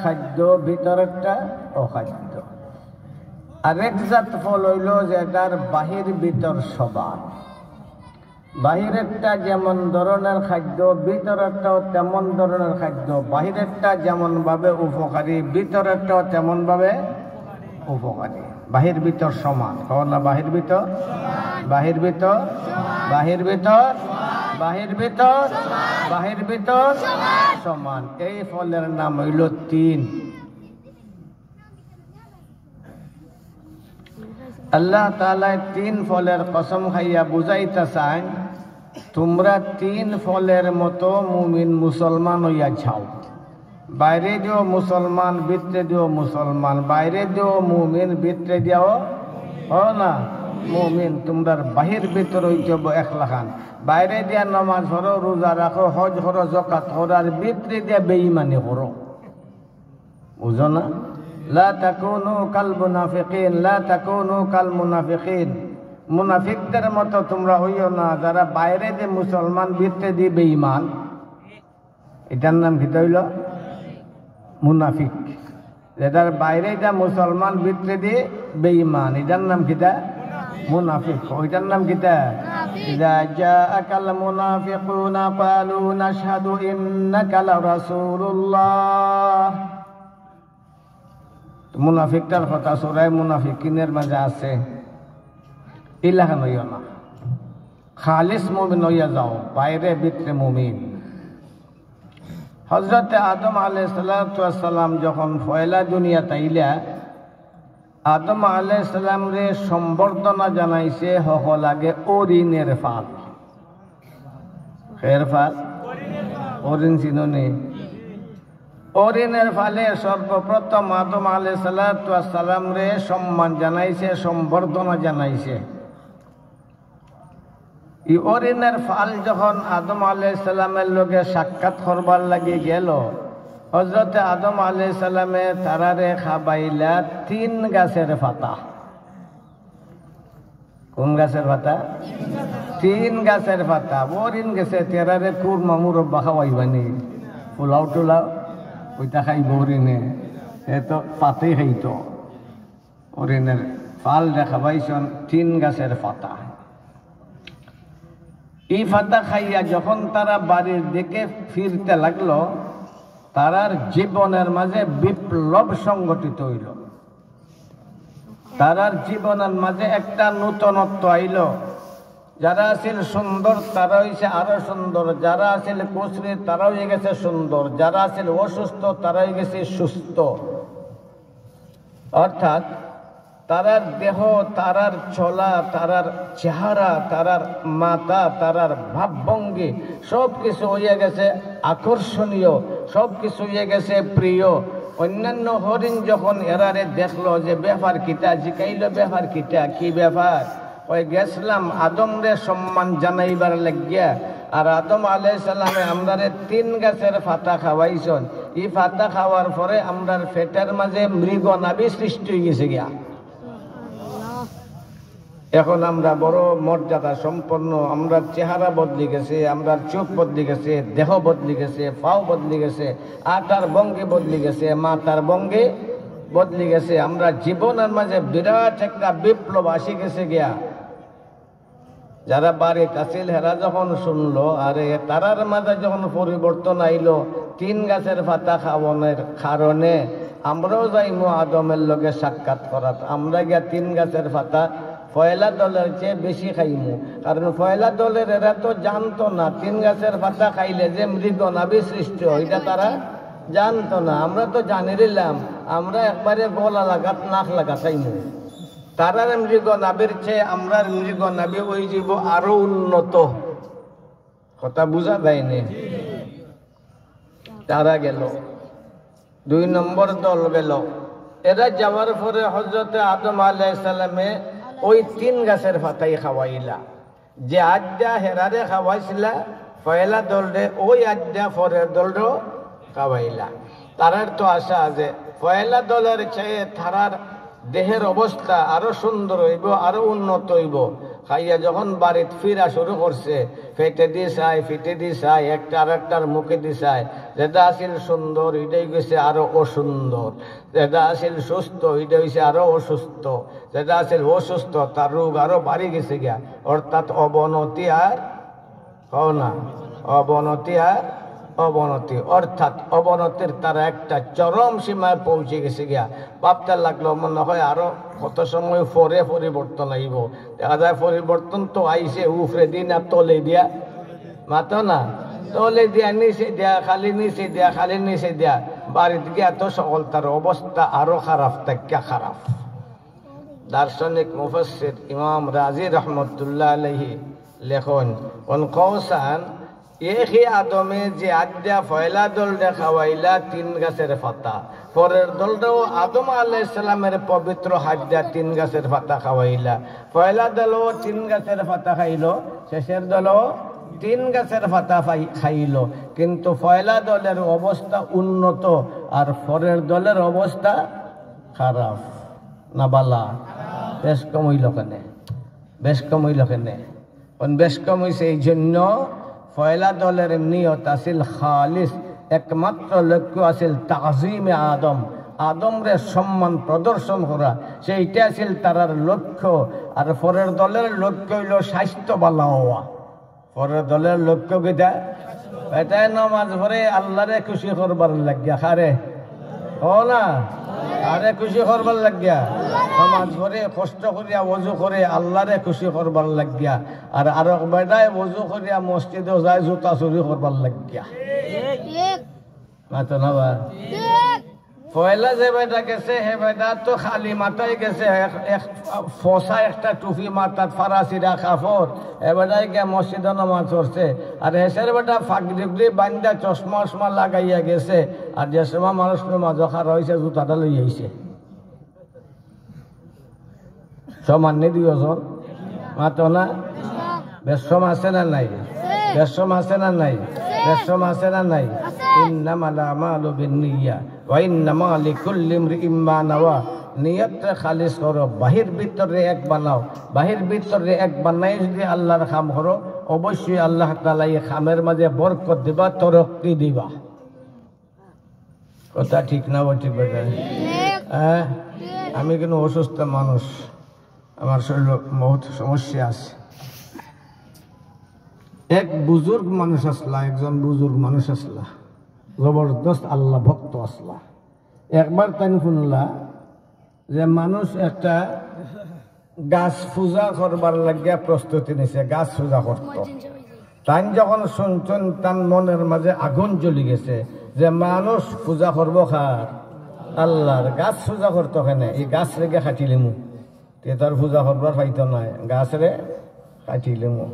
খাদ্য ভিতরেরটা অখাদ্য। আরেক জাত ফল হইল যেটার বাহির ভিতর সমান। বাহিরেরটা যেমন ধরনের খাদ্য ভিতরেরটাও তেমন ধরনের খাদ্য। বাহিরেরটা যেমন ভাবে উপকারী ভিতরেরটাও তেমন ভাবে উপকারী। বাহির ভিতর সমান। না বাহির ভিতর, বাহির ভিতর, বাহির ভিতর, বাহির ভিতর, বাহির ভিতর সমান। এই ফলের নাম হইল তিন। আল্লাহ তাআলা তিন ফলের কসম খাইয়া বুঝাইতে চান, তোমরা তিন ফলের মতো মুমিন মুসলমান হইয়া যাও। বাইরে দিও মুসলমান, ভিতরে দিও মুসলমান। বাইরে দিও মুমিন, ভিতরে দিও না মুমিন। তোমরা বাহির ভিতর হইতে একলাখান। বাইরে দিয়া নামাজ পড়ো, রোজা রাখো, হজ করো, যাকাত করো, আর ভিতরে দিয়া বেঈমানি করো। বুঝো না? লা তাকুনু কাল মুনাফিকিন, লা তাকুনু কাল মুনাফিকিন। মুনাফিকদের মতো তোমরা হইও না, যারা বাইরে দিয়ে মুসলমান, ভিতরে দিয়ে বেঈমান। এটার নাম কি হইল? মুনাফিক। যেটার বাইরে যা মুসলমান, ভিতরে দিয়ে বেঈমান, এটার নাম কিটা? মুনাফিক। ওইটার নাম কিটা? ইযা জাআকাল মুনাফিকুনা ক্বালু নাশহাদু ইন্নাকা লারাসূলুল্লাহ। মুনাফিকটার কথা সূরা মুনাফিকিনের মাঝে আছে। ইলাহান হইও না, খালিস মুমিন হইয়া যাও, বাইরে ভিতরে মুমিন। হযরত আদম আলাইহিস সালাম যখন পয়লা দুনিয়া তাইলা, আদম আলাইহিস সালাম রে সম্বর্ধনা জানাইছে হল আগে অরিনের ফাল। খের ফাল, অরিন চিনুনি? অরিনের ফালে সর্বপ্রথম আদম আলাইহিস সালাম রে সম্মান জানাইছে, সম্বর্ধনা জানাইছে। এই অরিনের ফাল যখন আদম আলাইহিস সালামের লগে সাক্ষাৎ করবার লাগি গেল, হযরত আদম আলাইহিস সালামে তারারে খাবাইলা তিন গাছের পাতা। কোন গাছের পাতা? তিন গাছের পাতা। অরিন গেছে তেরারে কুরমা মুরব্বা খাওয়াইবানি, পোলাও টোলাও ওইটা খাইব অরিনে। এ তো পাতেই খাইতো। অরিনের ফাল দেখাবাইছেন তিন গাছের পাতা। এই পাতা খাইয়া যখন তারা বাড়ির দিকে ফিরতে লাগলো, তারার জীবনের মাঝে বিপ্লব সংগঠিত হইল। তারার জীবনের মাঝে একটা নূতনত্ব আইল। যারা আছিল সুন্দর তারা হইছে আরো সুন্দর, যারা আছিল কুচরি তারা হয়ে গেছে সুন্দর, যারা আছিল অসুস্থ তারা হয়ে গেছে সুস্থ। অর্থাৎ তারার দেহ, তারার চলা, তারার চেহারা, তারার মাথা, তারার ভাবভঙ্গি সব কিছু হইয়া গেছে আকর্ষণীয়, সব কিছু হইয়া গেছে প্রিয়। অন্যান্য হরিণ যখন এরারে দেখলো যে ব্যাপার কিটা, জিকাইল ব্যাপার কিটা, কি ব্যাপার? ওই গেছিলাম আদম রে সম্মান জানাইবার লাগিয়া, আর আদম আলাইহিস সালামে আমরারে তিন গাছের পাতা খাওয়াইছেন। এই পাতা খাওয়ার পরে আমরার পেটের মাঝে মৃগ নাভি সৃষ্টি হয়ে গেছে গিয়া। এখন আমরা বড় মর্যাদা সম্পন্ন, আমরা চেহারা বদলি গেছে, আমরা চোখ বদলি গেছে, দেহ বদলি গেছে, পাও বদলি গেছে, আটার ভঙ্গি বদলি গেছে, মাথার ভঙ্গি বদলি গেছে। আমরা জীবনের মাঝে বিরাট একটা বিপ্লব আসি গেছে গিয়া। যারা বাড়িতে আছিল হেরা যখন শুনলো, আরে তারার মাঝে যখন পরিবর্তন আইলো তিন গাছের পাতা খাওয়ানোর কারণে, আমরাও যাইমু আদমের লগে সাক্ষাৎ করাত। আমরা গিয়া তিন গাছের পাতা পয়লা দলের চেয়ে বেশি খাইমু, কারণ পয়লা দলের এরা তো জানতো না তিন গাছের পাতা খাইলে যে মৃগ নাভি সৃষ্টি হয়, এটা তারা জানতো না। আমরা তো জানি দিলাম, আমরা একবারে গলা লাগাত নাক লাগা খাইমু। তারার মৃগ নাভির চেয়ে আমরার মৃগ নাভি ওই জীব আরো উন্নত। কথা বুঝা যায়নি? তারা গেল, দুই নম্বর দল গেল। এরা যাওয়ার পরে হযরত আদম আলাইহিস সালামে ওই তিন গাছের পাতাই খাওয়াইলা। যে আড্ডা হেরারে খাওয়াইছিলা পয়লা দলরে, ওই আড্ডা পরের দলরও খাওয়াইলা। তারার তো আশা আছে পয়লা দলের চেয়ে তারার দেহের অবস্থা আরো সুন্দর হইব, আরো উন্নত হইব, খাইয়া যখন বাড়িতে ফিরা শুরু করছে, ফেটে দিয়ে চায়, ফিটে দিয়ে চায়, একটা আর একটার মুখে দিয়ে চায়। যেটা আসিল সুন্দর এটাই গেছে আরো অসুন্দর, যেটা আসিল সুস্থ এটা হয়েছে আরো অসুস্থ, যেটা আসিল অসুস্থ তার রোগ আরো বাড়ি গেছে গিয়া। অর্থাৎ অবনতি আর না, অবনতি আর অবনতি, অর্থাৎ অবনতির তারা একটা চরম সীমায় পৌঁছে গেছে গিয়া। ভাবতে লাগলো মনে হয় আরো কত সময় পরে পরিবর্তন আইব। দেখা যায় পরিবর্তন তো আইসে, উফরে দিন আর তলে দিয়া মাতো না, তলে দিয়া নিচে দিয়া, খালি নিচে দিয়া, খালি নিচে দিয়া, বাড়িতে গিয়া তো সকল তার অবস্থা আরো খারাপ থেকে খারাপ। দার্শনিক মুফাসসির ইমাম রাজি রহমতুল্লাহ আলাইহি লেখন কোন কৌসান একই আদমে যে আদ্যা ফয়লা দলটা খাওয়াইলা 3 গাছের পাতা, পরের দলটাও আদম আলাইহিস সালামের পবিত্র হাদ্যা 3 গাছের পাতা খাওয়াইলা। পয়লা দলও 3 গাছের পাতা খাইলো, শেষের দলও 3 গাছের পাতা খাইলো, কিন্তু পয়লা দলের অবস্থা উন্নত আর পরের দলের অবস্থা খারাপ না বালা। বেশ কম হইল কেনে, বেশ কম হইল কেনে? বেশ কম হয়েছে এই জন্য পয়লা দলের নিয়ত আসিল খালিস, একমাত্র লক্ষ্য আসিল তাজিমে আদম, আদমরে সম্মান প্রদর্শন করা, সেইটা আসিল তারার লক্ষ্য। আর পরের দলের লক্ষ্য হইল স্বাস্থ্য ভালো হওয়া। পরের দলের লক্ষ্য কিটা? এটাই নামাজ পড়ে আল্লাহরে খুশি করবার লাগিয়া, খারে ও না, আরে খুশি করবার লাগিয়া নামাজ পড়ে কষ্ট করিয়া ওযু করে আল্লাহরে খুশি করবার লাগিয়া। আর আরো বেটায় ওযু করিয়া মসজিদে যায় জুতা চুরি করবার লাগিয়া। মাতো না বা পয়লা যে বেটা গেছে হে বেটা তো খালি মাথায় গেছে, ফসা একটা টুপি মাথাত, ফারাসিরা কাপড়, এ বেটাই গিয়া মসজিদে নামাজ পড়ছে। আর হেসের বেটা ফাঁকড়ি বান্ধা চশমা উসমা লাগাইয়া গেছে, আর যে সময় মানুষ নামাজ খারা হয়েছে জুতাটা লই আইছে। সমান্য দুজন মাতো না? বেশম আছে না নাই? বেশম আছে না নাই? বেশম আছে না নাই? ইন্নামাল আমালু বিন্নিয়া ওয়া ইন্নামা লিকুল্লি ইমরিইম মা নাওয়া। নিয়তটা খালিস করো, বাহির ভিতরে এক বানাও। বাহির ভিতরে এক বানাই যদি আল্লাহর কাম করো, অবশ্যই আল্লাহ তাআলা এই কামের মাঝে বরকত দিবা, তরক্কি দিবা। কথা ঠিক না? ঠিক বেটা? হ্যাঁ, আমি কিন্তু অসুস্থ মানুষ, আমার শরীরে বহুত সমস্যা আছে। এক বুজুর্গ মানুষ আসলা, একজন বুজুর্গ মানুষ আসলা, জবরদস্ত আল্লাহ ভক্ত আসলা। একবার তাই শুনলা যে মানুষ একটা গাছ পূজা করবার লাগিয়া প্রস্তুতি নিছে, গাছ পূজা করত। তাই যখন শুনছেন তার মনের মাঝে আগুন জ্বলি গেছে যে মানুষ পূজা করবো খার আল্লাহর, গাছ পূজা করতো কেন? এই গাছ রেগে খাটিলিমু, তে তার পূজা করবার পাইতো না, গাছ রে খাটিলিমু।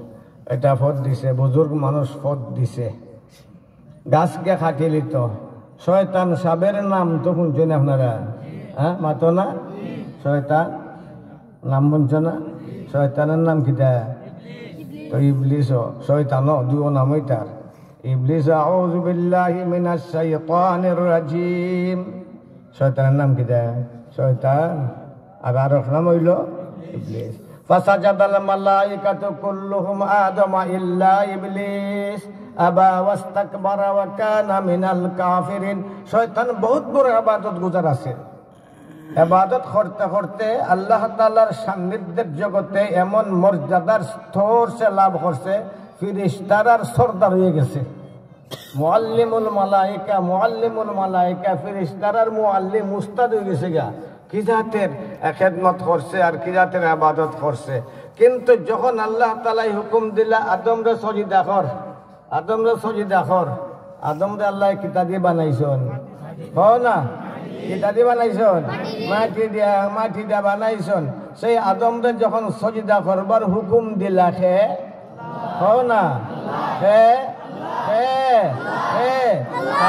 এটা পথ দিছে, বুজুর্গ মানুষ পথ দিছে, গাছকে খাটিলি। তো শয়তান সাবের নাম তো শুনছেন আপনারা? হ্যাঁ, মাতো না? শয়তান নাম শুনছো না? শয়তানের নাম কিটা? তো ইবলিস, শয়তান দুও নামই তার। ইবলিস আউযু বিল্লাহি মিনাশ শাইতানির রাজিম, শয়তানের নাম কিটা? শয়তান। আর এক নাম হইল ইবলিস। ফাসাজাদাল মালাইকাতু কুল্লুহুম আদামা ইল্লা ইবলিস আবা ওয়াস্তাকবারা ওয়া কানা মিনাল কাফিরিন। শয়তান বহুত বড় ইবাদত গুজার আছে। ইবাদত করতে করতে আল্লাহ তাআলার সান্নিধ্যের জগতে এমন মর্যাদার স্তর সে লাভ করছে, ফেরেশতার সরদার হয়ে গেছে। মুআল্লিমুল মালাইকা, মুআল্লিমুল মালাইকা, ফেরেশতার মুআল্লিম, উস্তাদ হয়ে গেছে গা। কি জাতের খেদমত করছে আর কি জাতের ইবাদত করছে। কিন্তু যখন আল্লাহ তাআলাই হুকুম দিলা আদমরে সজদা কর, আদমরে সজদা কর, আদমরে আল্লাহ কিতা দিয়ে বানাইছেন? হও না, কিতা দিয়ে বানাইছেন? মাটি দিয়া বানাইছেন। সেই আদমরে যখন সজদা করবার হুকুম দিলা খে, হও না,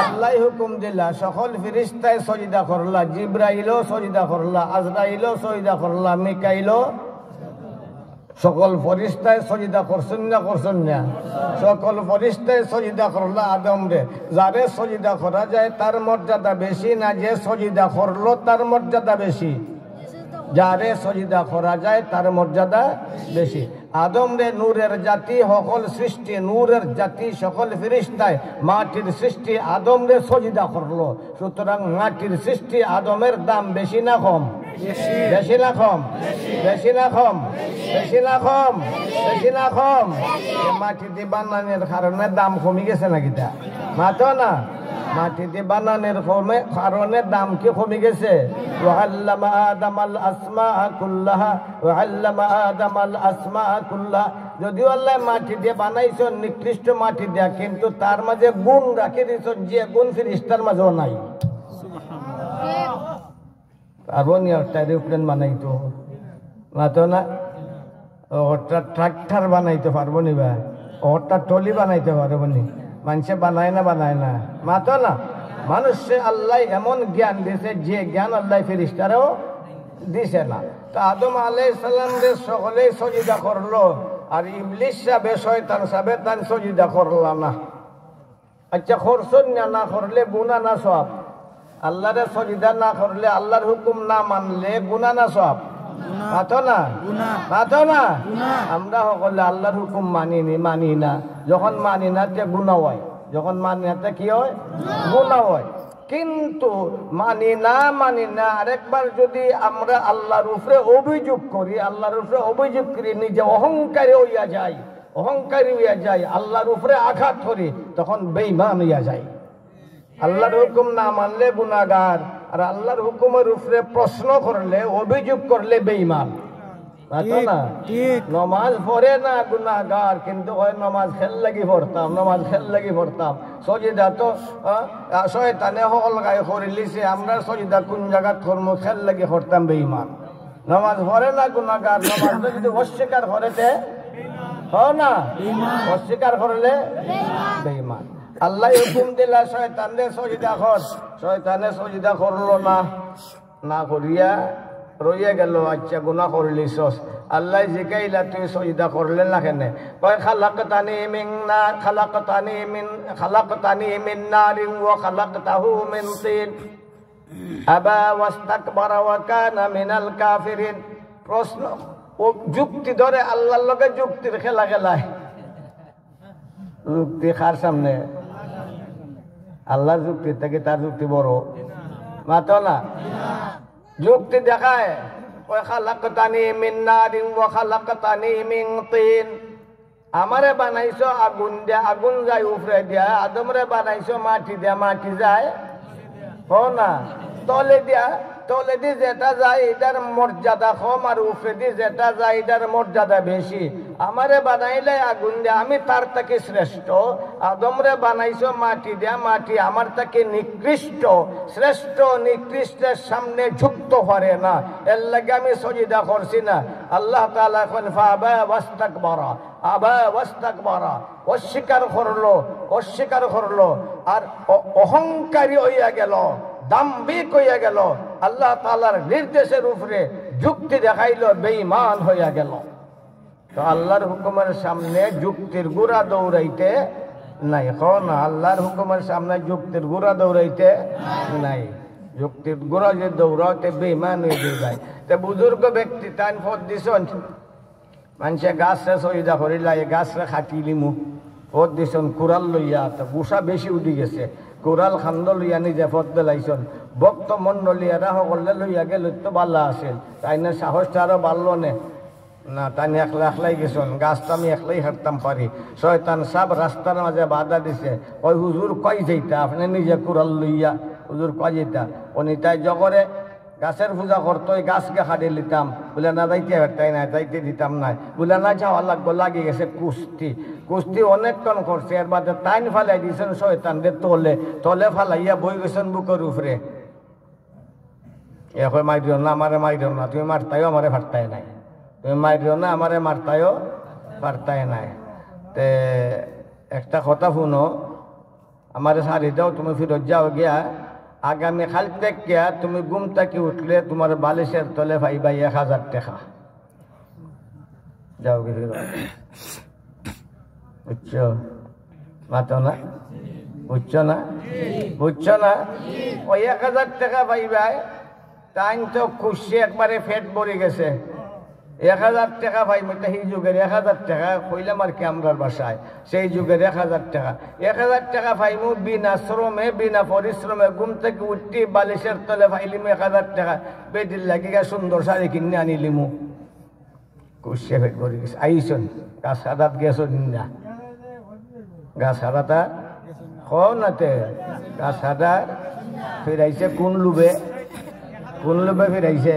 আল্লাহ হুকুম দিলা, সকল ফেরেশতায় সজদা করলা, জিবরাইলও সজদা করলা, আজরাইলও সজদা করলা, মিকাইলও, সকল ফেরেশতায় সজদা করছেন না? করছেন না? সকল ফেরেশতায় সজদা করলা আদমরে। যারে সজদা করা যায় তার মর্যাদা বেশি না যে সজদা করলো তার মর্যাদা বেশি? যারে সজদা করা যায় তার মর্যাদা বেশি। আদম রে নূরের জাতি সকল সৃষ্টি, নূরের জাতি সকল ফেরেশতায় মাটির সৃষ্টি আদম রে সজদা করলো। সুতরাং মাটির সৃষ্টি আদমের দাম বেশি না কম? বেশি না কম? বেশি না কম? বেশি না কম? বেশি না কম? মাটিতে বানানোর কারণে দাম কমে গেছে নাকি? তা মাতো না, মাটিতে বানানোর কারণে দাম কি কমে গেছে? ওয়াল্লামা আদামাল আসমা কুল্লাহা, ওয়াল্লামা আদামাল আসমা কুল্লাহা। যদিও আল্লাহ মাটি দিয়ে বানাইছেন, নিকৃষ্ট মাটি দেয়া, কিন্তু তার মাঝে গুণ রাখে দিয়েছেন যে গুণ ফেরেশতার মাঝেও নাই। পারবো নি একটা এরোপ্লেন বানাইতো? মাতো না। ওটা ট্রাক্টর বানাইতে পারবো নি? বা ওটা টলি বানাইতে পারবো নি? মানুষে বানায় না, বানায় না, মাতো না। মানুষে আল্লাহ এমন জ্ঞান দিয়েছে যে জ্ঞান আল্লাহ ফেরেশতারও দিছে না। তো আদম আলাইহিস সালাম রে সকলেই সজদা করলো, আর ইবলিস সাহেব শয়তান সাহেব তান সজদা করলো না। আচ্ছা, করছেন না করলে গুনাহ না সওয়াব? আল্লাহরে সজদা না করলে, আল্লাহর হুকুম না মানলে গুনাহ না সওয়াব? মাতো না, মাতো না। আমরা সকলে আল্লাহর হুকুম মানি না। যখন মানি না তে গুনাহ হয়, যখন মানি না তে কি হয়? গুনাহ হয়। কিন্তু মানি না আরেকবার যদি আমরা আল্লাহর উপরে অভিযোগ করি, আল্লাহর উপরে অভিযোগ করি, নিজে অহংকারী হইয়া যাই, আল্লাহর উপরে আঘাত করি, তখন বেঈমান হইয়া যায়। আল্লাহর হুকুম না মানলে গুনাহগার, আর আল্লাহর হুকুমের উপরে প্রশ্ন করলে, অভিযোগ করলে বেঈমান। না, নমাজ পড়ে না গুনাহগার, কিন্তু ওই নমাজ খেল লাগি পড়তাম, সজিদা তো শয়তানে হল গায়ে করে লিছে, আমরা সজিদা কোন জায়গাত করবো, খেল লাগি করতাম, বেঈমান। নমাজ পড়ে না গুনাহগার, নমাজ যদি অস্বীকার করেতে না, অস্বীকার করলে বেঈমান। আল্লাহ হুকুম দিলা শয়তানে সজদা কর, শয়তানে সজদা করলো না করিয়া রইয়া গেল। আচ্ছা, গুনাহ করলিস, আল্লাহ জিকাইলা তুই সজদা করলে না কেন? কয় খালাকতানি মিন নারিন ওয়া খালাকতাহু মিন তিন আবা ওয়াস্তাকবারা ওয়া কানা মিনাল কাফিরিন। প্রশ্ন ও যুক্তি ধরে, আল্লাহর লগে যুক্তির খেলা খেলায়। যুক্তি কার সামনে? আল্লাহর যুক্তি থেকে তার যুক্তি বড়, মাতো না। যুক্তি দেখায়, ওয়া খালাকতানি মিন নারিন ওয়া খালাকতানি মিন তিন। আমারে বানাইছো আগুন দিয়া, আগুন যায় উপরে দিয়া। আদমরে বানাইছো মাটি দিয়া, মাটি যায় না তলে দিয়া। তলে দিয়ে যেটা যায় এটার মর্যাদা কম, আর উপরে দিয়ে যেটা যায় এটার মর্যাদা বেশি। আমারে বানাইলে আগুন দিয়া, আমি তার থেকে শ্রেষ্ঠ। আদমরে বানাইছো মাটি দিয়া, মাটি আমার থেকে নিকৃষ্ট। শ্রেষ্ঠ নিকৃষ্টের সামনে ঝুঁকতে পারে না, এর লাগে আমি সজদা করছি না। আল্লাহ তাআলা এখন ফাবা ওয়াস্তাকবারা, অস্বীকার করলো আর অহংকারী হইয়া গেল, দাম্ভিক হইয়া গেল, আল্লাহ তাআলার নির্দেশের উপরে যুক্তি দেখাইলো, বেঈমান হইয়া গেল। তো আল্লাহর হুকুমের সামনে যুক্তির গুড়া দৌড়াইতে নাই। না, আল্লাহর হুকুমের সামনে যুক্তির গুড়া দৌড়াইতে নাই। যুক্তির গুড়া যে দৌড়াতে বেঈমান হয়ে যায়। তো বুজুর্গ ব্যক্তি তান পথ দিছন, মানুষে গাছরে সজদা করিলা, এই গাছরে খাটিলিমু পথ দিছন, কুড়াল লইয়া, তো গুসা বেশি উঠি গেছে, কুড়াল খান্দ লইয়া নিজে পথ দিলাইছন। ভক্ত মন্ডলী এরা সকলে লইয়া গেলে তো ভালো আসেন, তাই না? সাহসটা আরো বাড়লো না, তাই একলাই গেছেন। গাছটা আমি একলাই হাঁটতাম পারি। শয়তান সব রাস্তার মাঝে বাধা দিছে, ওই হুজুর কই যাইতা, আপনি নিজে কুড়াল লইয়া হুজুর কই যেতা। উনি তাই জগরে গাছের পূজা করতো, ওই গাছকে হারিয়ে নিতাম, বলে না যাইতে হারতাই না, যাইতে দিতাম না, বলে না যাওয়া লাগবো। লাগে গেছে কুস্তি অনেকক্ষণ করছে। এর বাদে টাইন ফালাই দিয়েছেন শয়তানদের তলে ফালাইয়া বই গেছেন বুকের উপরে। এখন মারিও না, আমারে মারিও না, তুমি মারতাইও আমারে ফারতাই নাই, তুমি মারিও না, আমারে মারতাইও ফারতাই নাই। তে একটা কথা শুনো, আমারে সারি দাও, তুমি ফিরত যাও গিয়া। আগামী কাল থেকে তুমি ঘুম থেকে উঠলে তোমার বালিশের তলে পাইবা 1000 টাকা। যাও গে, বুঝছো? মাতো না, বুঝছো না? ওই 1000 টাকা পাইবা। তাই তো খুশি, একবারে পেট ভরে গেছে। 1000 টাকা ভাই মধ্যে সেই যুগের 1000 টাকা কইলাম আর কি আমরার বাসায় সেই যুগের 1000 টাকা 1000 টাকা ভাইমু বিনা শ্রমে বিনা পরিশ্রমে ঘুম থেকে উঠতে বালিশের তলে ভাইলিম 1000 টাকা বেদির লাগিয়া সুন্দর শাড়ি কিনে আনিলিমু কুশে ফেট করে গেছে আইসন গাছ কাটাত গেছন না গাছ কাটাতা নাতে গাছ কাটা ফিরাইছে কোন লোভে ফিরাইছে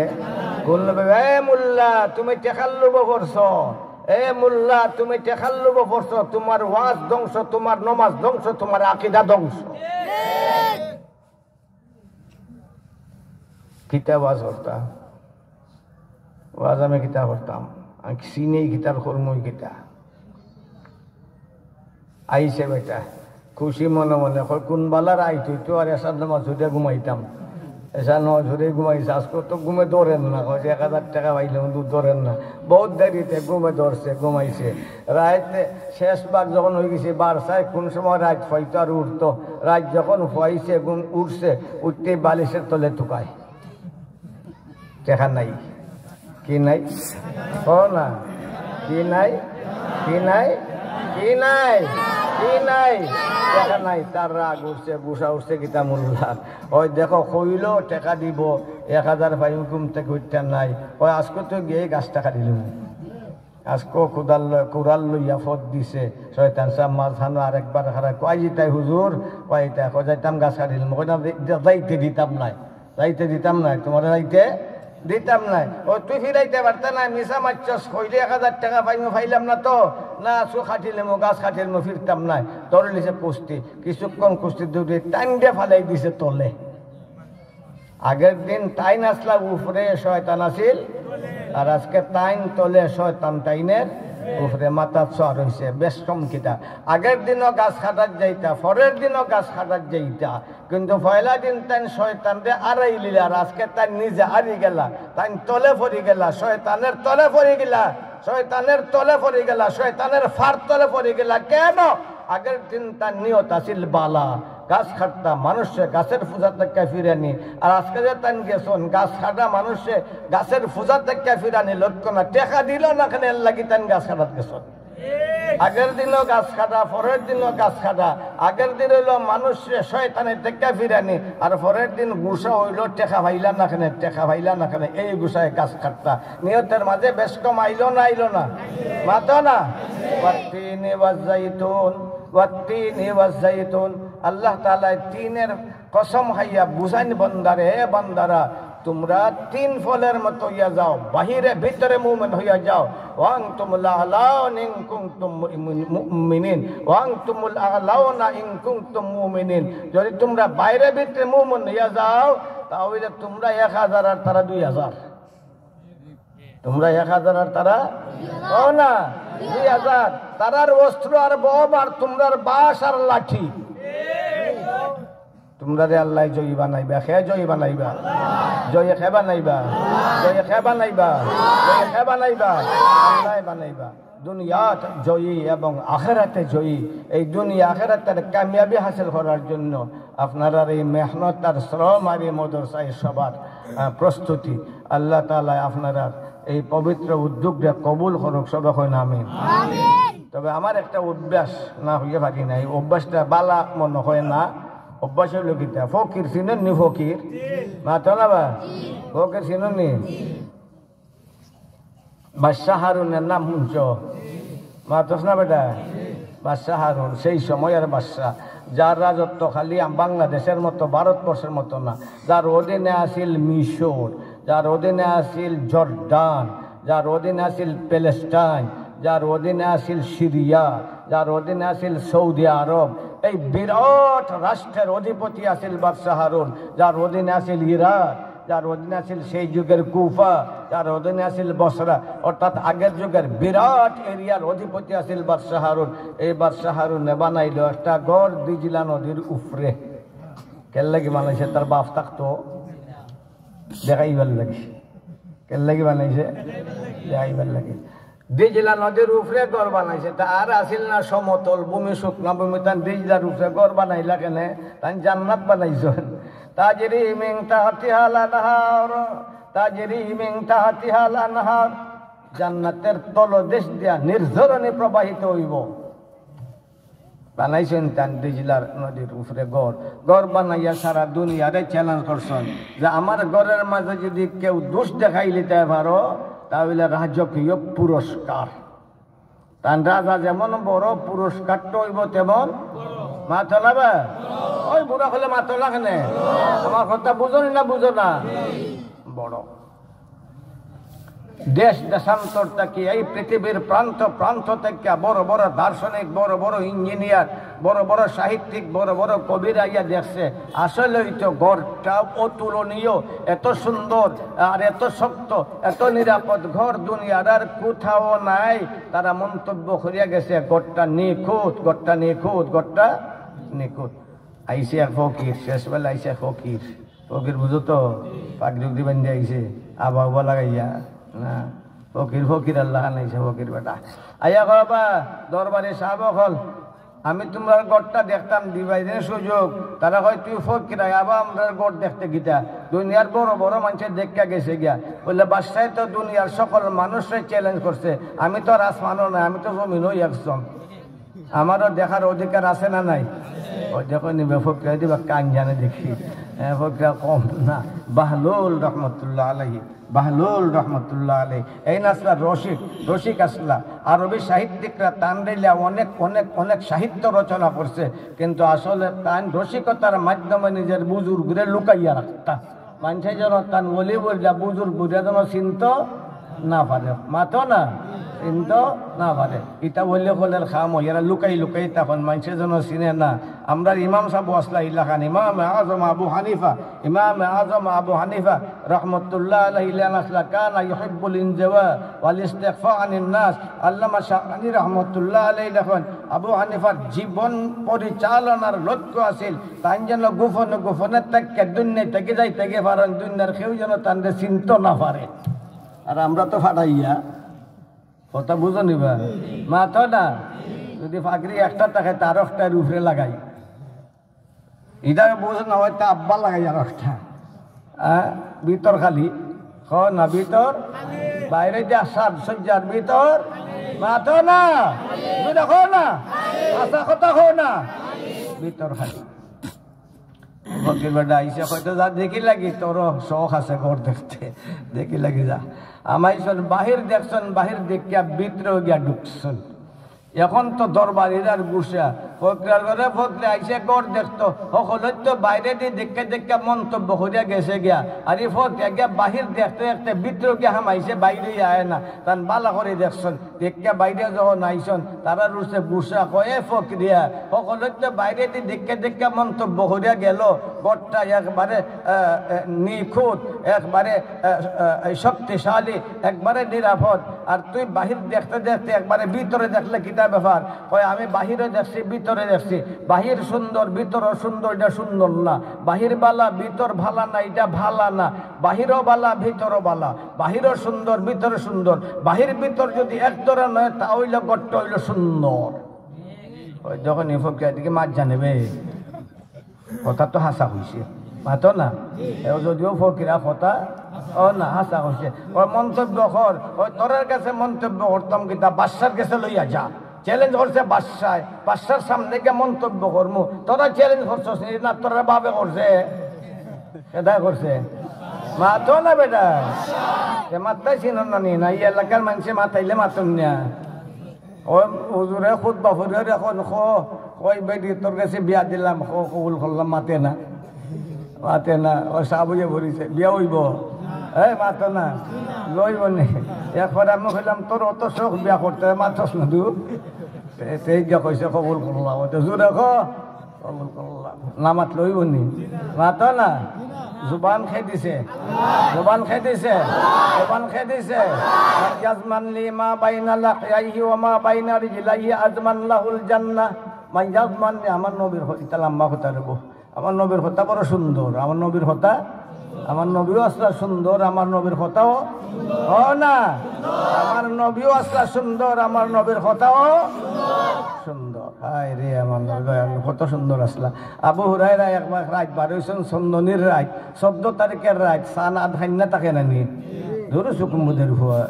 কোন লোভে এ মোল্লা তুমি টেকার লোভ করছ এ মোল্লা তুমি টেকার লোভ করছ তোমার ওয়াজ ধ্বংস তোমার নমাজ ধ্বংস তোমার আকীদা ধ্বংস কিতা ওয়াজ করতাম ওয়াজ আমি কিতা করতাম আমি সিনেই গীতার কর্মই গীতা আইসে বেটা খুশি মনে মনে কোন বালার আইতো তো আর এসার নামাজ ধরে ঘুমাইতাম এসার নামাজ ধরে ঘুমাইছে আজকে তো ঘুমে ধরেন না 1000 টাকা পাইলে কিন্তু ধরেন না বহুত দেরিতে ঘুমে ধরছে ঘুমাইছে রাতে শেষবার যখন হয়ে গেছে বারসায় কোন সময় রাত হয়তো আর উঠতো রাত যখন হয়েছে উঠছে উঠতে বালিশের তলে টুকায় দেখা নাই কি নাই না কি নাই কি নাই কি নাই কি নাই টাকা নাই তার রাগ উঠছে বুসা উঠছে গীতা মোল্লা ওই দেখো কইল টাকা দিব 1000 ভাই হুকুম থেকে উঠতে নাই ওই আজকে তো গিয়ে গাছ টাকা দিল আজকে কুড়াল লইয়া ফত দিছে শয়তান সাহেব মাঝখানো আরেকবার খারাপ কয় যেতাই হুজুর কয় এটা যাইতাম গাছ কাটিলাম যাইতে দিতাম নাই তোমার যাইতে দিতাম নাই ও তুই ফিরাইতে পারত না মিশা মারছস কইলে 1000 টাকা ফাইলাম না তো না সু খাটিলে গাছ খাটিলে ফিরতাম নাই ধরলিছে কুস্তি কিছুক্ষণ কুস্তি দূরে টাইম দিয়ে ফালাই দিছে তলে আগের দিন টাইন আসলা উপরে শয়তান আসিল আর আজকে টাইন তলে শয়তান টাইনের উপরে মাথা চর হয়েছে বেশ কম কিতা আগের দিনও গাছ খাটার যাইতা পরের দিনও গাছ খাটার যাইতা কিন্তু পয়লা দিন তাই শয়তানরে আড়াই লিলা আর আজকে তাই নিজে হারি গেলা তাই তলে পড়ি গেলা শয়তানের তলে পড়ি গেলা শয়তানের তলে পড়ি গেলা শয়তানের ফার তলে পড়ি গেলা কেন আগের দিন তার নিয়ত আসিল বালা গাছ খাটতা মানুষে গাছের পূজা থেকে ফিরানি আর আজকে যে তান গেছন গাছ খাটা মানুষে গাছের পূজা থেকে ফিরানি লক্ষ্য না টেকা দিল না কেন এর লাগি তান গাছ খাটাত গেছন আগের দিনও গাছ খাটা পরের দিনও গাছ খাটা আগের দিন হইল মানুষে শয়তানের থেকে ফিরানি আর পরের দিন গুসা হইল টেকা ভাইলা না কেন এই গুসায় গাছ খাটতা নিয়তের মাঝে বেশ কম আইল না মাতো না ওয়াত্তিনি ওয়াজ্জাইতুন আল্লাহ তাআলা তিনের কসম খাইয়া বুঝাইন বান্দারে হে বান্দারা তোমরা 3 ফলের মতো হইয়া যাও বাহিরে ভিতরে মুমিন হইয়া যাও ওয়ানতুমুল আ'লাউনা ইন কুনতুম মুমিনিন ওয়ানতুমুল আ'লাউনা ইন কুনতুম মুমিনিন যদি তোমরা বাইরে ভিতরে মুমিন হইয়া যাও তাহলে তোমরা 1000 আর তারা 2000 তোমরা 1000 আর তারা ও না 2000 তারার অস্ত্র আর বম আর তোমরার বাঁশ আর লাঠি তোমরা রে আল্লাহ জয়ী বানাইবা জয়ী বানাইবা আল্লাহ বানাইবা দুনিয়াত জয়ী এবং আখিরাতে জয়ী এই দুনিয়া আখিরাতের কামিয়াবি হাসিল করার জন্য আপনারা এই মেহনত আর শ্রম আর এই মাদ্রাসায় সবার প্রস্তুতি আল্লাহ তাআলা আপনারা এই পবিত্র উদ্যোগটা কবুল করুক সবাই হয় না আমিন তবে আমার একটা অভ্যাস না হইয়া পারি না এই অভ্যাসটা বালা মনে হয় না অভ্যাস হইল কিতা ফকির চিনেন নি ফকির মাতো না বা ফকির চিনেন নি বাদশাহ হারুনের নাম শুনছ মাতস না বেটা বাদশাহ হারুন সেই সময়ের বাদশাহ যার রাজত্ব খালি বাংলাদেশের মতো ভারতবর্ষের মতো না যার অধীনে আসিল মিশর যার অধীনে আসিল জর্ডান যার অধীনে আসিল প্যালেস্টাইন যার অধীনে আসিল সিরিয়া যার অধীনে আসিল সৌদি আরব এই বিরাট রাষ্ট্রের অধিপতি আসিল বাদশাহ হারুন যার অধীনে আসিল ইরাক যার অধীনে আসিল সেই যুগের কুফা যার অধীনে আসিল বসরা অর্থাৎ আগের যুগের বিরাট এরিয়ার অধিপতি আসিল বাদশাহ হারুন এই বাদশাহ হারুনে বানাইল একটা গড় দিজিলা নদীর উপরে কেন লাগি বানাইছে তার বাপ থাকতো দেখাইবার লাগে কেন লাগি বানাইছে দেখাইবার লাগে দিজলা নদীর উপরে গড় বানাইছে তা আর আসিল না সমতল ভূমি শুকনা ভূমি তান দিজলার উপরে গড় বানাইলা কেনে তান জান্নাত বানাইছেন তাজরি মিন তাহতিহা আল-আনহার তাজরি মিন তাহতিহা আল-আনহার জান্নাতের তলদেশ দিয়া নির্ঝরণে প্রবাহিত হইব। বানাইছেন তান দিজলার নদীর উপরে গড় বানাইয়া সারা দুনিয়ারে চ্যালেঞ্জ করছেন যে আমার ঘরের মাঝে যদি কেউ দোষ দেখাই নিতে পারো তাহলে রাজকীয় পুরস্কার। তান রাজা যেমন বড়, পুরস্কারটা হইব তেমন। মাথা লাবে ওই বুড়া হলে মাথা লাগেনে, আমার কথা বুঝো না বুঝো না? বড় দেশ দেশান্তর থেকে, এই পৃথিবীর প্রান্ত প্রান্ত থেকে বড় বড় দার্শনিক, বড় বড় ইঞ্জিনিয়ার, বড় বড় সাহিত্যিক, বড় বড় কবিরা ইয়া দেখছে আসলেই তো ঘরটা অতুলনীয়, এত সুন্দর আর এত শক্ত, এত নিরাপদ ঘর দুনিয়ার আর কোথাও নাই। তারা মন্তব্য করিয়া গেছে ঘরটা নিখুঁত, ঘরটা নিখুঁত, ঘরটা নিখুঁত। আইসে এক ফকির, শেষবেলা আইসে ফকির, ফকির বুঝো তো পাগড়ি দিবেন যে আইসে আবহাওয়া লাগাইয়া না, ফকির ফকির আল্লাহ নাইছে ফকির বেটা আইয়া বাবা দরবারে সাহেব হল, আমি তোমার গড়টা দেখতাম দিবাই দিনের সুযোগ। তারা হয় তুই ফকির আবার আমরা গড় দেখতে গিতা, দুনিয়ার বড় বড় মানুষের দেখা গেছে গিয়া। বললে বাদশায় তো দুনিয়ার সকল মানুষের চ্যালেঞ্জ করছে, আমি তো আর আসমানও নাই, আমি তো জমিনই একজন, আমারও দেখার অধিকার আছে না নাই? ওই যখন নিবে ফকিরা দিবা কান জানে দেখি, ফকিরা কম না। বাহলুল রহমতুল্লাহ আলাইহি, বাহলুল রহমতুল্লাহ আলাই এই নাসলা রসিক আসলা। আরবি সাহিত্যিকরা তান দিলে অনেক অনেক অনেক সাহিত্য রচনা করছে, কিন্তু আসলে তান রসিকতার মাধ্যমে নিজের বুজুর্গরে লুকাইয়া রাখতা। মানুষের যেন তান বলি বললা বুজুর্গরে যেন চিন্ত না পারে, মাতো না চিন্ত না পারে। ইটা বললে কলের খাম এরা লুকাই লুকাই তখন মানুষের যেন চিনে না। আমরা ইমাম সাহেব আসলা ইলাখান ইমাম আজম আবু হানিফা রহমতুল্লাহ আলাইহি আসলা কানা ইউহিব্বুল ইনজাওয়া ওয়াল ইস্তিগফা আনিন নাস। আল্লামা শাহরানি রহমতুল্লাহ আলাইহি লেখেন আবু হানিফার জীবন পরিচালনার লক্ষ্য আছিল তাই যেন গোপনে গোপনে থেকে দুনিয়া থেকে যাই থেকে পারেন, দুনিয়ার কেউ যেন তাদের চিন্ত না পারে। আর আমরা তো ফাটাইয়া কথা বুঝো নিবা মাথা না, যদি ফাঁকরি একটা থাকে তার একটার উপরে লাগাই, এটা বুঝো না হয় তা আব্বা লাগাই আর একটা ভিতর খালি খ না, ভিতর বাইরে যা সাজসজ্জার ভিতর মাথা না, দেখো না আশা কথা হো না, ভিতর খালি। ফকির বেটা আইসা হয়তো যা দেখি লাগি তোর শখ আছে ঘর দেখতে, দেখি লাগি যা আমাইছন বাহির দেখছেন, বাহির দেখিয়া ভিতরে গিয়া ঢুকছেন। এখন তো দরবারিরার গুসা ফকরার ঘরে ফকরে আইসে ঘর দেখতো, সকলের তো বাইরে দিয়ে দেখে দেখে মন্তব্য করিয়া গেছে গিয়া। আর এই ফকরা গিয়া বাহির দেখতে দেখতে ভিতরে গিয়া হামাইছে, বাইরে আয় না তান বালা করে দেখছেন। দেখিয়া বাইরে যখন আইসন তারা রুসে গুসা কয়ে ফকরিয়া সকলের তো বাইরে দিয়ে দেখে দেখে মন্তব্য করিয়া গেল ঘরটা একবারে নিখুঁত, একবারে শক্তিশালী, একবারে নিরাপদ। আর তুই বাহির দেখতে দেখতে একবারে ভিতরে দেখলে কিতা ব্যাপার? কয় আমি বাহিরে দেখছি ভিতরে দেখছি, বাহির সুন্দর ভিতর সুন্দর, এটা সুন্দর না। বাহির বালা ভিতর ভালা না, এটা ভালা না। বাহিরও বালা ভিতরও বালা, বাহিরও সুন্দর ভিতরে সুন্দর। বাহির ভিতর যদি এক ধরা নয় তা হইলে গড়টা হইল সুন্দর। ওই যখন ফকিরা দিকে মাছ জানেবে কথা তো হাসা হয়েছে মাতো না, যদিও ফকিরা কথা ও না হাসা হয়েছে। ওই মন্তব্য কর, ওই তোরের কাছে মন্তব্য করতাম কিতা বাদশার কাছে লইয়া যা। চ্যালেঞ্জ করছে বাদশায়, বাদশার সামনে গিয়ে মন্তব্য করমু। তোরা চ্যালেঞ্জ করছস না, তোরা ভাবে করছে এটা করছে মাতো না বেটা, মাত্রাই চিনন না নি না, এই এলাকার মানুষে মাথাইলে মাতুন না। ওই হুজুরে খুতবা ফুরের এখন কই বেটি তোর কাছে বিয়া দিলাম, কবুল করলাম, মাতে না মাতে না। ও সাবুয়ে ভরিছে বিয়া হইব, এই মাতো না লইব নি। এরপর আমি কইলাম তোর অত শখ বিয়া করতে মাতস না দু, সেই গিয়া কইছে কবুল করলাম। জোরে কবুল করলাম, নামাত লইব নি মাতো না। জুবান খেয়ে দিছে, জুবান খেয়ে দিছে, জুবান খেয়ে দিছে। ইয়াজমান লি মা বাইনা লাহিয়াহি ওয়া মা বাইনা রিজলাইহি আজমান লাহুল জান্নাহ। মান ইয়াজমান লি, আমার নবীর কথা লম্বা কথা দেব। আমার নবীর কথা বড় সুন্দর, আমার নবীর কথা, আমার নবীও আসলা সুন্দর, আমার নবীর কথাও ও না, আমার নবীও আসলা সুন্দর, আমার নবীর কথাও সুন্দর। হায় রে আমার নবী কত সুন্দর আসলা। আবু হুরায়রা একবার রাত বার হয়েছেন চন্দনীর রাত, 14 তারিখের রাত, সান আধান্না থাকে নানি ধরো সুকুমুদের ভুয়া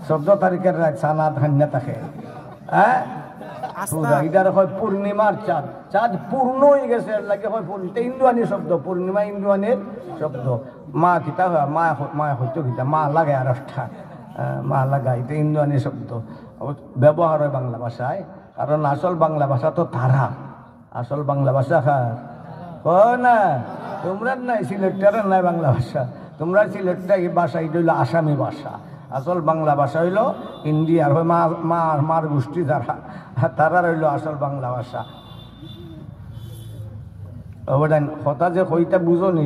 14 তারিখের রাত সানাত হান্না থাকে হ্যাঁ ইটার হয় পূর্ণিমার চাঁদ চাঁদ পূর্ণ হয়ে গেছে লাগে হয় এটা ইন্দুয়ানি শব্দ পূর্ণিমা ইন্দুয়ানির শব্দ মা কিতা মা মা হইতো কিতা মা লাগে আর মা লাগা এটা ইন্দুয়ানি শব্দ ব্যবহার হয় বাংলা ভাষায় কারণ আসল বাংলা ভাষা তো তারা আসল বাংলা ভাষা না তোমরা নাই সিলেক্টার নাই বাংলা ভাষা তোমরা সিলেক্টটা এই ভাষা এটা হইলো আসামি ভাষা আসল বাংলা ভাষা হইল ইন্ডিয়ার হয় মার গোষ্ঠী যারা তারা রইল আসল বাংলা ভাষা ওটা কথা যে কইটা বুঝো নি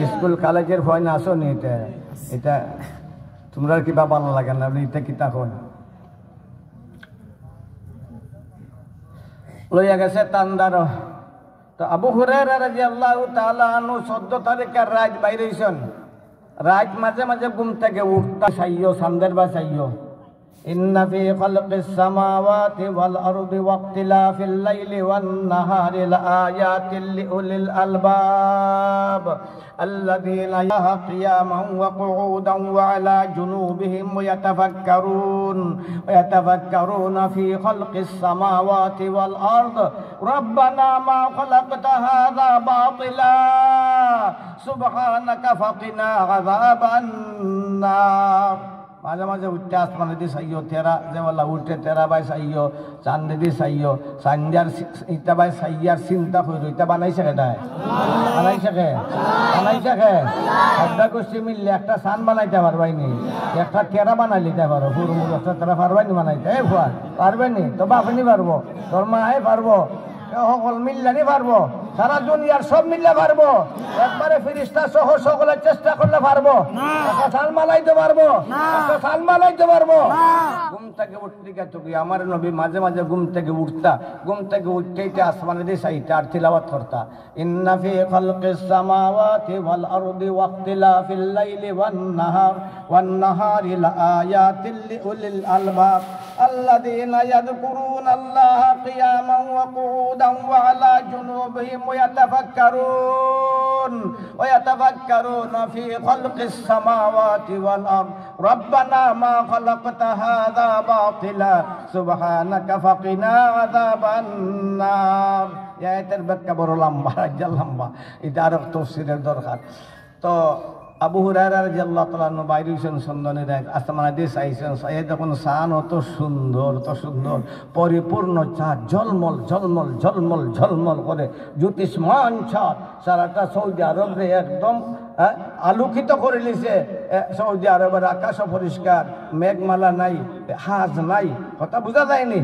স্কুল কলেজের ভয় না আসো নি এটা তোমরা কিবা ভালো লাগে না এটা কিতা কই লইয়া গেছে তান্দার তো আবু হুরায়রা রাদিয়াল্লাহু তাআলা আনহু 14 তারিখের রাত বাইরে হইছেন রাত মাঝে মাঝে ঘুম থেকে উঠতা চাইও সামদের বা চাইও ইন্না ফি খালকিস সামাওয়াতি ওয়াল আরদি ওয়াক্তিলাফিল লাইলি ওয়ান নাহারি লাআয়াতিল লিউলিল আলবাব আল্লাযীনা কিয়ামান ওয়া কুউদান ওয়া আলা জুনুবিহিম ওয়াতাফাক্কারুনা ফি খালকিস সামাওয়াতি ওয়াল আরদ রাব্বানা মা খালাকতা হাযা বাতিলা সুবহানাকা ফাকিনা আযাবান নার মাঝে মাঝে উঠতে আসমানে দিয়ে চাইও তেরা যেওয়ালা উঠে তেরা বাই চাইও চান্দে দিয়ে চাইও চান্দার ইটা বাই চাইয়ার চিন্তা করে ইটা বানাইছে কেটায় বানাইছে একটা গোষ্ঠী মিললে একটা চান বানাইতে পারবাইনি একটা তেরা বানাই লিতে পারো হুরমুর একটা তেরা পারবাইনি বানাইতে এই ফুয়া পারবেনি তো বাপনি পারবো তোর মায়ে পারবো সকল মিল্লানি পারবো সারা দুনিয়ার সব মিললে পারবো একবারে ফিরিস্তা সহ সকলের চেষ্টা করলে পারবো সাল মালাইতে পারবো সাল মালাইতে পারবো ঘুম থেকে উঠতে গেছো কি আমার নবী মাঝে মাঝে ঘুম থেকে উঠতা ঘুম থেকে উঠতেইতে আসমানে দিয়ে চাইতে আর তিলাওয়াত করতা ইন্না ফি খালকিস সামাওয়াতি ওয়াল আরদি ওয়াক্তিলাফিল লাইলি ওয়ান নাহারি লাআয়াতিল লিউলিল আলবাব আল্লাযীনা ইয়াযকুরুনা আল্লাহা কিয়ামান ওয়া কুউদান ওয়া আলা জুনুবিহিম ويتفكرون في خلق السماوات والأرض ربنا ما خلقت هذا باطلا سبحانك فقنا عذاب النار يا تربك بر লম্বা রাজ্জাল লম্বা এটা আর তাফসীরের দরকার তো আবু হুরায়রা রাদিয়াল্লাহু তাআলা আনহু বাইরে হইছেন সন্ধানের আসমানে দিয়ে চাইছেন চাইয়ে যখন চান অত সুন্দর পরিপূর্ণ চাঁদ ঝলমল ঝলমল ঝলমল ঝলমল করে জ্যোতিষ্মান চাঁদ সারাটা সৌদি আরব একদম আলোকিত করে নিছে সৌদি আরবের আকাশ পরিষ্কার মেঘমালা নাই হাজ নাই কথা বোঝা যায়নি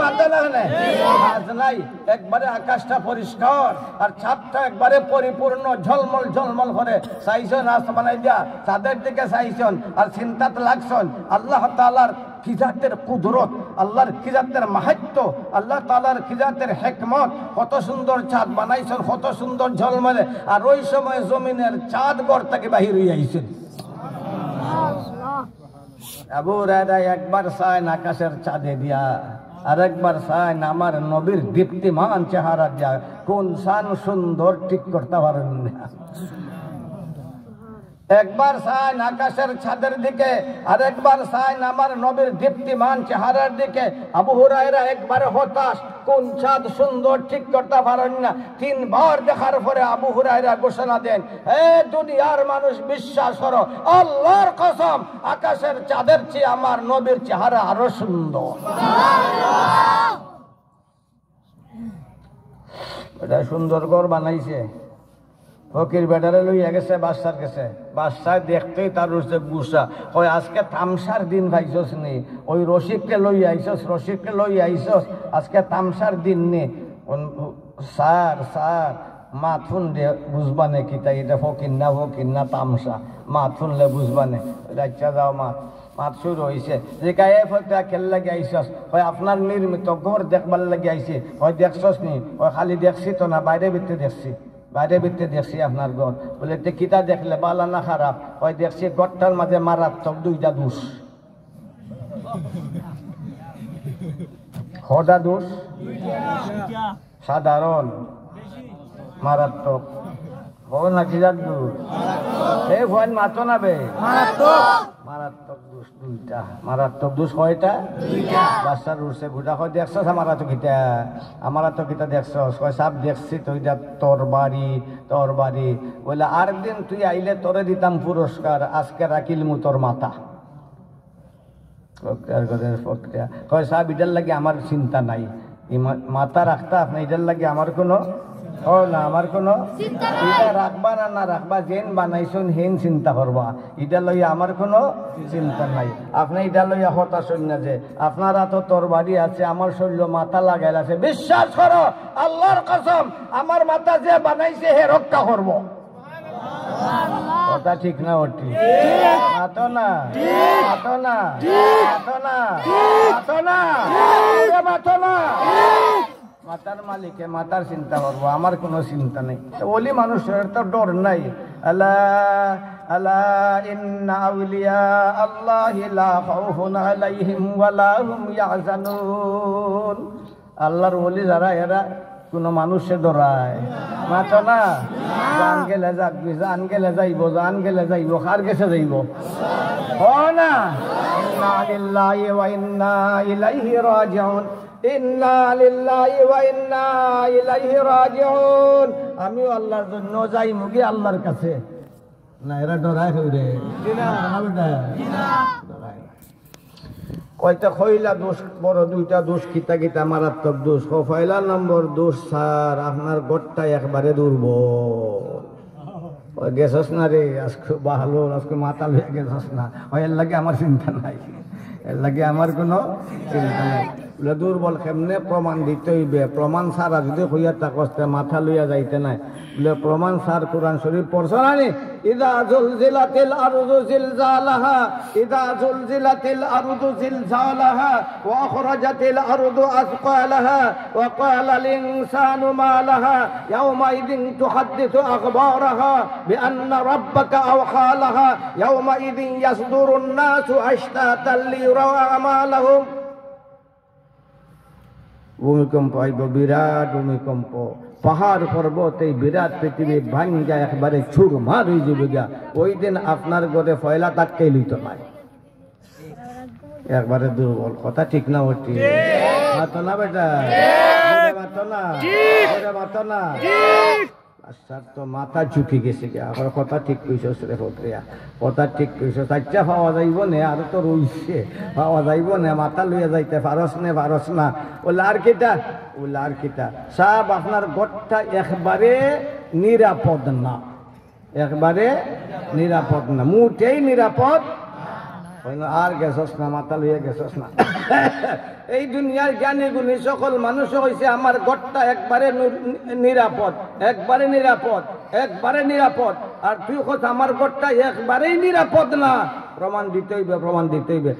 মাথা লাগে হাজ নাই একবারে আকাশটা পরিষ্কার আর ছাদটা একবারে পরিপূর্ণ ঝলমল ঝলমল করে চাইছেন আসমানে দিয়া চাঁদের দিকে চাইছেন আর চিন্তাতে লাগছেন আল্লাহ তাআলার কিজাতের কুদরত আল্লাহর কিজাতের মাহাত্ম্য আল্লাহ তাআলার কিজাতের হিকমত কত সুন্দর চাঁদ বানাইছেন কত সুন্দর ঝলমলে আর ওই সময় জমিনের চাঁদ গড় থেকে বাহির হয়ে আইছেন আবু হুরায়রা একবার চায় আকাশের চাঁদে দিয়া আর একবার চায় আমার নবীর দীপ্তিমান চেহারা দিয়া কোন শান সুন্দর ঠিক করতে পারেন না একবার চায় আকাশের ছাদের দিকে আর একবার চায় আমার নবীর দীপ্তিমান চেহারার দিকে আবু হুরায়রা একবারে হতাশ কোন চাঁদ সুন্দর ঠিক করতে পারেন না তিনবার দেখার পরে আবু হুরায়রা ঘোষণা দেন হে দুনিয়ার মানুষ বিশ্বাস করো আল্লাহর কসম আকাশের চাঁদের চেয়ে আমার নবীর চেহারা আরো সুন্দর এটা সুন্দর ঘর বানাইছে ফকির বেটারে লইয়া গেছে বাদশার কাছে বাদশাহ দেখতেই তার রয়েছে গুসা ওই আজকে তামসার দিন পাইছস নি ওই রসিককে লইয়া আইসস আজকে তামসার দিন নে স্যার মাত শুনলে বুঝবানে কি তাই এটা ফকির না তামসা মাত শুনলে বুঝবানে রাজ্যা যাও মাত শুরু হয়েছে যে গায়ে ফটা খেল লাগে আইসস হয় আপনার নির্মিত ঘর দেখবার লাগে আইছে হয় দেখছস নি ওই খালি দেখছি তো না বাইরে ভিতরে দেখছি আপনার ঘর বলে কিতা দেখলে বালা না খারাপ ওই দেখছি ঘরটার মাঝে মারাত্মক দুইটা দোষ কটা দোষ সাধারণ মারাত্মক ও না কি দোষ এই ভয় মাতো না বে মারাত্মক মারাত্মক দোষ দুইটা। মারাত্মক দোষ কয়টা? বাচ্চার উঠছে গোটা কয় দেখছ আমারা তো কিতা, আমারা তো কিতা দেখছ কয় সাপ দেখছি তো এটা তোর বাড়ি বলে আরেকদিন তুই আইলে তোরে দিতাম পুরস্কার, আজকে রাখিল মু তোর মাথা। প্রক্রিয়া কয় সাহেব এটার লাগে আমার চিন্তা নাই, মাথা রাখতা আপনি এটার লাগে আমার কোনো না, আমার কোনো এটা রাখবা না রাখবা, যেন বানাইছুন হেন চিন্তা করবা, এটা লইয়া আমার কোনো চিন্তা নাই। আপনি এটা লইয়া হতাশ না যে আপনারা তো তোর বাড়ি আছে, আমার শরীর মাথা লাগাইল আছে, বিশ্বাস করো আল্লাহর কসম আমার মাথা যে বানাইছে হে রক্ষা করব। কথা ঠিক না? ওটি মাতো না, মাতো না, মাতো না, মাতো না, মাতো না। মাতার মালিকে মাতার চিন্তা করবো, আমার কোনো চিন্তা নেই। ওলি মানুষের তো ডর নাই। আলা আলা ইন্না আউলিয়া আল্লাহি লা খাউফুন আলাইহিম ওয়া লা হুম ইয়াহজানুন। আল্লাহর ওলি যারা এরা কোনো মানুষে ডরায় মাতো না। জান গেলে যাকবি, জান গেলে যাইব, জান গেলে যাইব, কার গেছে যাইব ও না। ইন্না লিল্লাহি ওয়া ইন্না ইলাইহি রাজিউন, ইন্না লিল্লাহি ওয়া ইন্না ইলাইহি রাজিউন। আমিও আল্লাহর জন্য যাই মুগি আল্লাহর কাছে। না এরা ডরায় হইরে কয়টা খইলা দোষ, বড় দুইটা দোষ, কিতা কিতা মারাত্মক দোষ। পয়লা নম্বর দোষ স্যার আপনার গোটটা একবারে দুর্বল। গেছস না রে আজকে ভালো, আজকে মাথা লইয়া গেছস না, এর লাগে আমার চিন্তা নাই, এর লাগে আমার কোনো চিন্তা নাই। দুর্বল কেমনে প্রমাণ দিতে হইবে? প্রমাণ সারা যদি হইয়া তাকস্তে মাথা লইয়া যাইতে নাই বলে প্রমাণ সার কোরআন শরীফ পড়ছ না নি? ইদা জুলজিলাতিল আরদু জিলজালাহা, ইদা জুলজিলাতিল আরদু জিলজালাহা ওয়া আখরাজাতিল আরদু আসকালাহা ওয়া ক্বালাল ইনসানু মা লাহা ইয়াওমাইদিন তুহাদ্দিসু আখবারাহা বিআন্না রাব্বাকা আওহা লাহা ইয়াওমাইদিন ইয়াসদুরুন নাসু আশতাতাল লিয়ারাউ আমালাহুম। ভূমিকম্প আইব, বিরাট ভূমিকম্প, পাহাড় পর্বত এই বিরাট পৃথিবী ভাঙ্গা একবারে ছুরমার হয়ে যাবে গা। ওই দিন আপনার ঘরে ফয়লা তাকতেই লইত নাই, একবারে দুর্বল। কথা ঠিক না? ওটি মাতো না বেটা, মাতো না, মাতো না। আচ্ছা তো মাথা ঝুঁকি গেছে গিয়া। আবার কথা ঠিক কইছস রে প্রক্রিয়া, কথা ঠিক কইছস। আচ্ছা পাওয়া যাইব না, আর তো রইছে পাওয়া যাইব না, মাথা লইয়া যাইতে পারস না। ওলা আর কিটা, ওলা আর কিটা সাব আপনার গোটটা একবারে নিরাপদ না, একবারে নিরাপদ না, মোটেই নিরাপদ আর গেছস না, মাথা লইয়া গেছস না। এই দুনিয়ার জ্ঞানী গুণী সকল মানুষ হয়েছে আমার ঘরটা একবারে নিরাপদ, একবারে নিরাপদ, একবারে নিরাপদ। আর তুই কথা আমার ঘরটা একবারেই নিরাপদ না, প্রমাণ দিতে হইবে, প্রমাণ দিতে হইবে।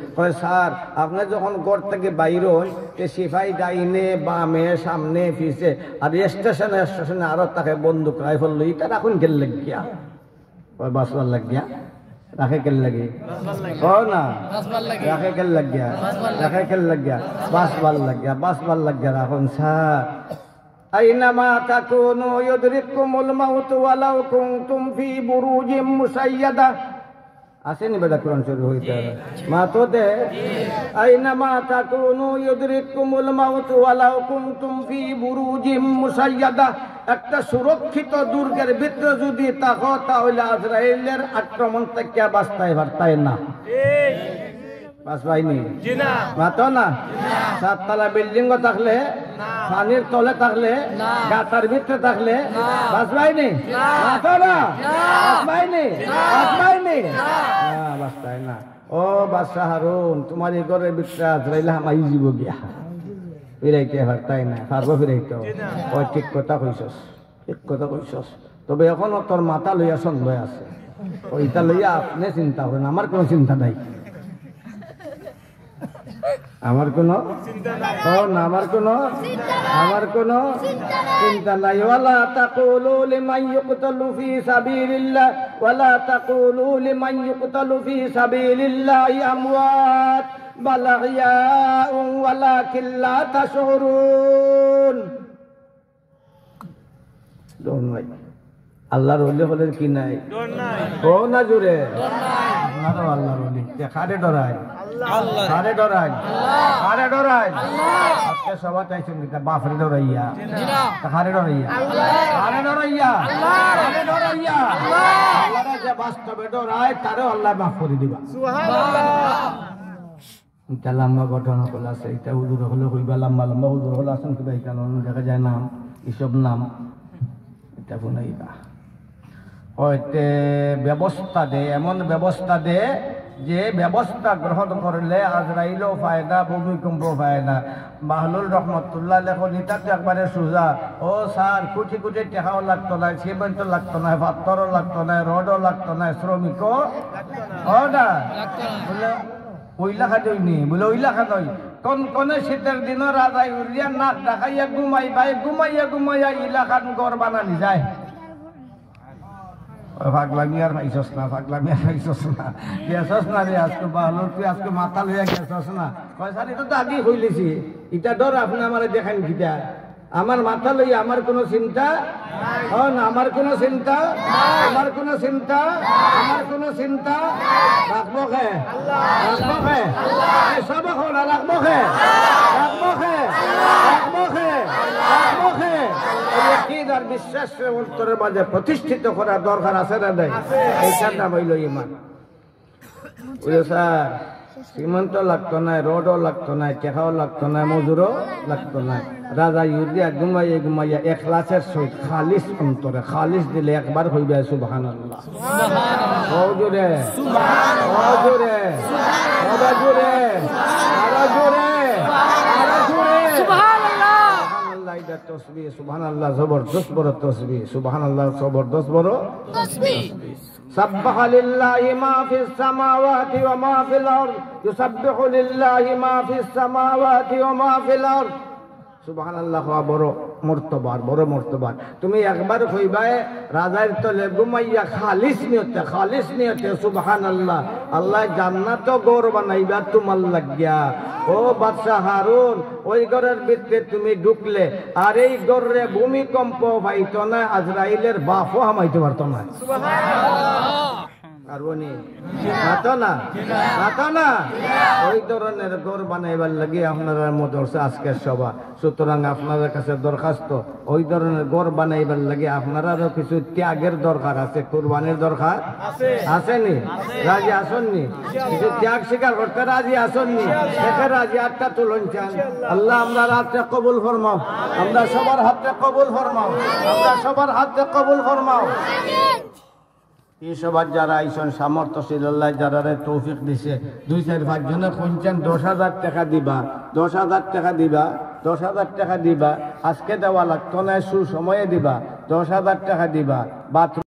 স্যার আপনি যখন ঘর থেকে বাইর হন সিপাই ডাইনে বামে সামনে পিছে, আর স্টেশনে আরো তাকে বন্দুক রাইফল লই তা রাখুন গেল লাগিয়া বাসবার লাগিয়া রাখে কেল লাগে না, রাখে কেল লাগিয়া, রাখে কেল লাগিয়া বাসবার লাগিয়া, বাসবার লাগিয়া রাখুন। স্যার আইনামা তাকুনু ইউদরিকুমুল মাউতু ওয়ালাউ কুনতুম ফি বুরুজিম মুসাইয়াদা। আসেনি বেটা কোরআন শরীফ হইতে মা তো দে। আইনামা তাকুনু ইউদরিকুমুল মাউতু ওয়ালাউ কুনতুম ফি বুরুজিম মুসাইয়াদা। একটা সুরক্ষিত দুর্গের ভিতরে যদি থাকো তাহলে আজরাইলের আক্রমণ থেকে বাঁচতাই পারতাই না। বাঁচবাইনি মাতো না। সাততলা বিল্ডিং থাকলে, পানির তলে থাকলে, গাতার ভিতরে থাকলে বাঁচবাইনি, মাতো না, বাঁচবাইনি, বাঁচবাইনি, বাঁচতাই না। ও বাদশা হারুন তোমার এই ঘরের ভিতরে আজরাইলে হামাই যাব গিয়া, ফিরাইতে পারতাই না, পারবো ফিরাইতে? ওই ঠিক কথা কইছস, ঠিক কথা কইছস। তবে এখনো তোর মাথা লইয়া সন্দেহ আছে, ওইটা লইয়া আপনি চিন্তা করেন, আমার কোনো চিন্তা নাই, আমার কোনো না, আমার কোনো চিন্তা নাই। ওয়ালা তাকুলু লিমান ইউকতালু ফি সাবিলিল্লাহ, ওয়ালা তাকুলু লিমান ইউকতালু ফি সাবিলিল্লাহি আমওয়াত বাল আহইয়াউন ওয়ালাকিন লা তাশউরুন। ডর নাই, আল্লাহর ওলি হলে কি নাই? ডর নাই, ও না জুড়ে আপনারও আল্লাহর ওলি কারে ডরায় কারে ডরায় কারে ডরায় আজকে সবাই চাইছেন বাপরে ডরাইয়া কারে ডরাইয়া কারে ডরাইয়া কারে ডরাইয়া আল্লাহরা যে বাস্তবে ডরায় তারও আল্লাহ মাফ করে দিবা এটা লম্বা ঘটনা হল আছে এটা হুজুর হলে হইবা লম্বা লম্বা হুজুর হলে আসেন কিবা এটা দেখা যায় নাম এসব নাম এটা শুনাইবা হয়তো ব্যবস্থা দে এমন ব্যবস্থা দে যে ব্যবস্থা গ্রহণ করলে আজরাইলও পায় না ভূমিকম্প পায় না বাহলুল রহমতুল্লাহ লেখন ইটাতে একবারে সোজা ও স্যার কোটি কোটি টাকাও লাগতো না সিমেন্টও লাগতো না পাথরও লাগতো না রডও লাগতো না শ্রমিকও না বলে ওইলা খাদইনি বলে ওইলা খাদই কনে শীতের দিনও রাজাই উড়িয়া নাক ডাকাইয়া ঘুমাইয়া ঘুমাইয়া ইলাকান গড় বানানি যায় পাগলামি আর পাইছস না পাগলামি আর পাইছস না গেছস না রে আজকে বাহলুর তুই আজকে মাথা লইয়া গেছস না পয়সা এটা তো আগেই হইলেছি এটা ডর আপনি আমার দেখান কিটা আমার মাথা লইয়া আমার কোনো চিন্তা না আমার কোনো চিন্তা আমার কোনো চিন্তা আমার কোনো চিন্তা রাখবো খে রাখবো খে সব এখন রাখবো খে রাখবো খে রাখবো খে রাখবো খে আর বিশ্বাস অন্তরের মাঝে প্রতিষ্ঠিত করার দরকার আছে না নাই এইটার নাম হইল ইমান স্যার সিমেন্টও লাগতো না রডও লাগতো না টেকাও লাগতো না মজুরও লাগতো না রাজা ইউরিয়া ঘুমাইয়া ঘুমাইয়া এখলাসের সহিত খালিস অন্তরে খালিস দিলে একবার হইবে সুবহানাল্লাহ জোরে জোরে জোরে জোরে তসবিহ সুবহানাল্লাহ জবরদস্ত বড় তসবিহ সুবহানাল্লাহ জবরদস্ত বড় তসবিহ سبح لله ما في السماوات وما في الأرض يسبح لله ما في السماوات وما في الأرض সুবহানাল্লাহ বড় মর্তবার তুমি একবার কইবাই রাজার তলে ঘুমাইয়া খালিস নিয়তে সুবহানাল্লাহ আল্লাহ জান্নাত গড় বানাইবা তোমার লাগিয়া ও বাদশা হারুন ওই ঘরের ভিতরে তুমি ঢুকলে আর এই ঘরে ভূমিকম্প পাইতো না আজরাইলের বাপও হামাইতে পারতো না ওই ধরনের ঘর বানাইবার লাগে আপনারা মদরসা আজকের সভা সুতরাং আপনাদের কাছে দরখাস্ত ওই ধরনের ঘর বানাইবার লাগে আপনারাও কিছু ত্যাগের দরকার আছে কুরবানির দরকার আসেনি রাজি আসননি কিছু ত্যাগ স্বীকার করতে রাজি আসননি দেখে রাজি আটটা তুলন চান আল্লাহ আমরা হাতে কবুল ফরমাও আমরা সবার হাতে কবুল ফরমাও আমরা সবার হাতে কবুল ফরমাও এই সবার যারা আইসন সামর্থ্যশীল আল্লাহ যারা তৌফিক দিছে 2-4-5 জনে শুনছেন 10,000 টাকা দিবা 10,000 টাকা দিবা 10,000 টাকা দিবা আজকে দেওয়া লাগতো না সুসময়ে দিবা 10,000 টাকা দিবা বাথরুম